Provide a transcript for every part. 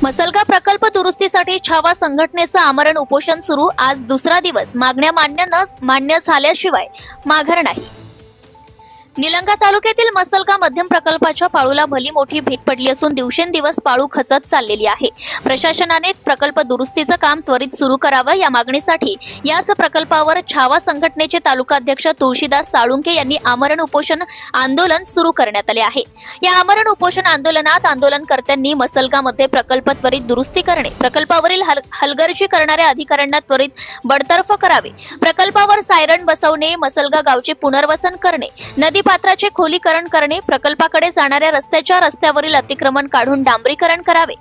मसलगा प्रकल्प दुरुस्तीसाठी छावा संघटनेचं आमरण उपोषण सुरू। आज दुसरा दिवस मागण्या मान्य झाल्याशिवाय माघार नाही। निलंगा तालुक्यातील मसलगा मध्यम प्रकल्पाच्या पाळूला भली मोठी भीक पडली असून दिवसेंदिवस पाळू खचत चाललेली आहे। प्रशासनाने प्रकल्प दुरुस्तीचं काम त्वरित सुरू करावं या मागणीसाठी याच प्रकल्पावर छावा संघटनेचे तालुकाध्यक्ष तुळशीदास साळुंके यांनी आमरण उपोषण आंदोलन सुरू करण्यात आले आहे। या आमरण उपोषण आंदोलनात आंदोलनकर्त्यांनी मसलगामध्ये प्रकल्प त्वरित दुरुस्ती करणे, प्रकल्पावरील हलगर्जी करणाऱ्या अधिकाऱ्यांना त्वरित बडतर्फ करावे, प्रकल्पावर सायरन बसवणे, मसलगा गावचे पुनर्वसन करणे, नदी पात्राचे खोलीकरण करणे, प्रकल्पाकडे जाणाऱ्या रस्त्यावरील अतिक्रमण काढून डांबरीकरण करावे,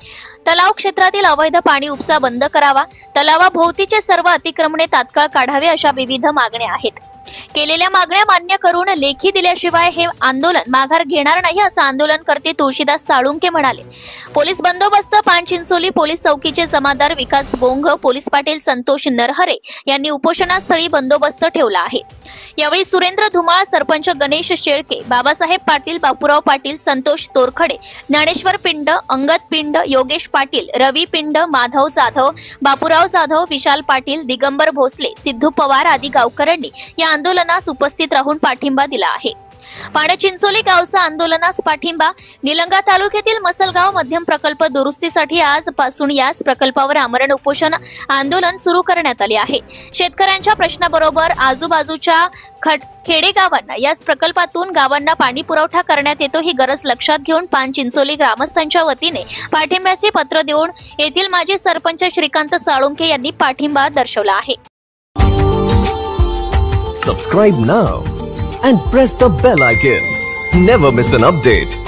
तलाव क्षेत्रातील अवैध पाणी उपसा बंद करावा, तलावाभोवतीचे सर्व अतिक्रमणे तात्काळ काढावे अशा विविध मागण्या आहेत। केलेल्या मागण्या मान्य करून लेखी दिल्याशिवाय हे आंदोलन माघार घेणार नाही असं आंदोलनकर्ते तुळशीदास साळुंके म्हणाले। पोलीस बंदोबस्त पानचिंचोली पोलीस चौकीचे जमादार विकास बोंग, पोलीस पाटील संतोष नरहरे यांनी उपोषणास्थळी बंदोबस्त ठेवला आहे। यावेळी सुरेंद्र धुमाळ, सरपंच गणेश शेळके, बाबासाहेब पाटील, बापूराव पाटील, संतोष तोरखडे, ज्ञानेश्वर पिंड, अंगद पिंड, योगेश पाटील, रवी पिंड, माधव जाधव, बापूराव जाधव, विशाल पाटील, दिगंबर भोसले, सिद्धू पवार आदी गावकऱ्यांनी या आंदोलनास उपस्थित राहून पाठिंबा दिला आहे। पानचिंचोली गावचा आंदोलनास पाठिंबा। निलंगा तालुक्यातील मसलगाव मध्यम प्रकल्प दुरुस्तीसाठी आजपासून याच प्रकल्पावर आमरण उपोषण आंदोलन सुरू करण्यात आले आहे। शेतकऱ्यांच्या प्रश्नाबरोबर आजूबाजूच्या खेडेगावांना याच प्रकल्पातून गावांना पाणी पुरवठा करण्यात येतो ही गरज लक्षात घेऊन पानचिंचोली ग्रामस्थांच्या वतीने पाठिंब्याचे पत्र देऊन येथील माजी सरपंच श्रीकांत साळुंके यांनी पाठिंबा दर्शवला आहे। Subscribe now and press the bell icon. Never miss an update.